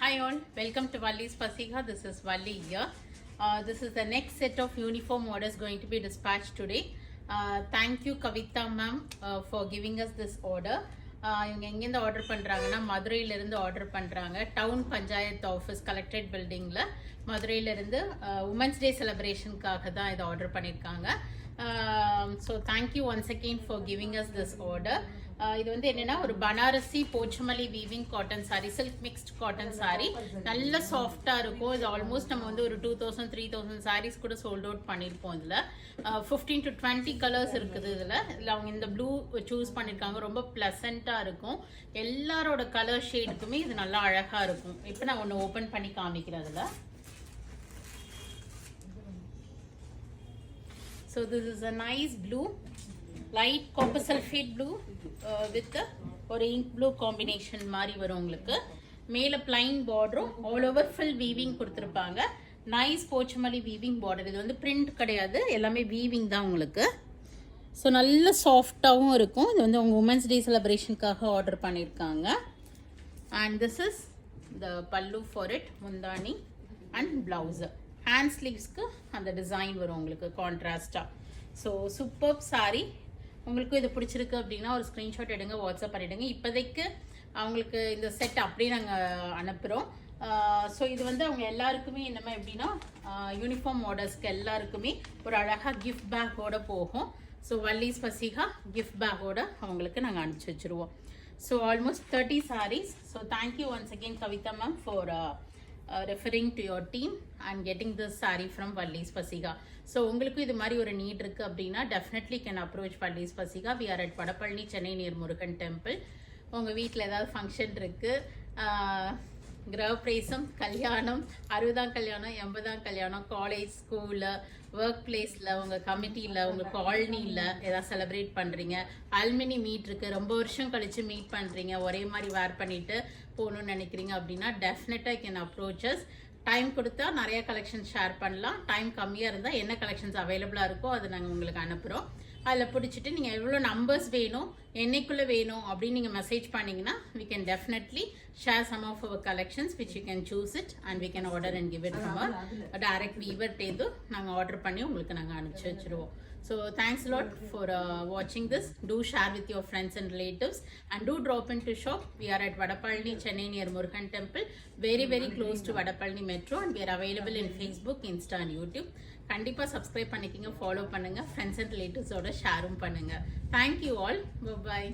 Hi all, welcome to Valli's Pasika. This is Valli here. This is the next set of uniform orders going to be dispatched today. Thank you Kavita ma'am for giving us this order. இவங்க எங்கேருந்து order பண்ணுறாங்கன்னா மதுரையிலேருந்து order பண்ணுறாங்க. Down panchayat office collectorate பில்டிங்கில் மதுரையிலேருந்து women's day செலிப்ரேஷனுக்காக தான் இதை order பண்ணியிருக்காங்க. So thank you once again for giving us this order. இது வந்து என்னன்னா ஒரு Banarasi Pochampally weaving cotton sorry, silk mixed cotton sorry, நல்ல சாஃப்டா இருக்கும். இது ஆல்மோஸ்ட் நம்ம வந்து ஒரு 2000-3000 சாரீஸ் கூட சோல்ட் அவுட் பண்ணியிருப்போம். இதில் 15 to 20 கலர்ஸ் இருக்குது. இதில் அவங்க இந்த ப்ளூ சூஸ் பண்ணியிருக்காங்க. ரொம்ப ப்ளசண்ட்டாக இருக்கும். எல்லாரோட கலர் ஷேடுக்குமே இது நல்லா அழகாக இருக்கும். இப்போ நான் ஒன்று ஓப்பன் பண்ணி காமிக்கிறேன். அதில் so this is a nice blue, light copper sulfate blue with ஒரு ink blue combination மாதிரி வரும். உங்களுக்கு மேலே plain border, all over full weaving கொடுத்துருப்பாங்க. nice Pochampally weaving border. இது வந்து print கிடையாது, எல்லாமே weaving தான் உங்களுக்கு. ஸோ நல்ல சாஃப்டாகவும் இருக்கும். இது வந்து உங்கள் உமன்ஸ் டே செலிப்ரேஷனுக்காக ஆர்டர் பண்ணியிருக்காங்க. And this is the pallu for it, முந்தானி அண்ட் பிளவுஸு. ஹேண்ட் ஸ்லீவ்ஸ்க்கு அந்த டிசைன் வரும் உங்களுக்கு கான்ட்ராஸ்டாக. So super sorry. உங்களுக்கும் இது பிடிச்சிருக்கு அப்படின்னா ஒரு ஸ்க்ரீன்ஷாட் எடுங்க, வாட்ஸ்அப் பண்ணிவிடுங்க. இப்போதைக்கு அவங்களுக்கு இந்த செட் அப்படியே நாங்கள் அனுப்புகிறோம். ஸோ இது வந்து அவங்க எல்லாருக்குமே என்னமா எப்படின்னா யூனிஃபார்ம் ஆர்டர்ஸ்க்கு எல்லாருக்குமே ஒரு அழகாக கிஃப்ட் பேக்கோடு போகும். ஸோ வல்லிஸ் பசிகா கிஃப்ட் பேக்கோடு அவங்களுக்கு நாங்கள் அனுப்பிச்சி வச்சுருவோம். So almost 30 sarees. So thank you once again Kavitha ma'am for referring to your team and getting this saree from Valli's Pasika. So உங்களுக்கு இது மாதிரி ஒரு நீட் இருக்குது அப்படின்னா definitely can approach Valli's Pasika. We are at Vadapalani, Chennai, near Murugan temple. உங்கள் வீட்டில் ஏதாவது function இருக்குது, கிரகப்பிரவேசம், கல்யாணம், 60ஆம் கல்யாணம், 80ஆம் கல்யாணம், காலேஜ், ஸ்கூலில், ஒர்க் பிளேஸில், உங்கள் கமிட்டியில், உங்கள் காலனியில் ஏதாவது செலிப்ரேட் பண்ணுறீங்க, அல்மினி மீட் இருக்குது, ரொம்ப வருஷம் கழித்து மீட் பண்ணுறீங்க, ஒரே மாதிரி வேர் பண்ணிவிட்டு போகணுன்னு நினைக்கிறீங்க அப்படின்னா டெஃபினட்டாக கேன் அப்ரோச்சஸ். டைம் கொடுத்தா நிறைய கலெக்ஷன்ஸ் ஷேர் பண்ணலாம். டைம் கம்மியாக இருந்தால் என்ன கலெக்ஷன்ஸ் அவைலபிளாக இருக்கோ அதை நாங்கள் உங்களுக்கு அனுப்புகிறோம். அதில் பிடிச்சிட்டு நீங்கள் எவ்வளோ நம்பர்ஸ் வேணும், என்னைக்குள்ளே வேணும் அப்படின்னு நீங்கள் மெசேஜ் பண்ணிங்கன்னா we can definitely share some of our collections which you can choose it and we can order and give it from our direct weaver டேந்து நாங்கள் ஆர்டர் பண்ணி உங்களுக்கு நாங்கள் அனுப்பிச்சி வச்சுருவோம். So thanks a lot for watching this. Do share with your friends and relatives and do drop into shop. We are at Vadapalani, Chennai, near Murugan Temple, very very close to Vadapalani Metro, and we are available in Facebook, Insta and YouTube. கண்டிப்பாக subscribe பண்ணிக்கிங்க, follow பண்ணுங்கள், friends and ரிலேட்டிவ்ஸோட ஷேரும் பண்ணுங்கள். Thank you all, பாய்.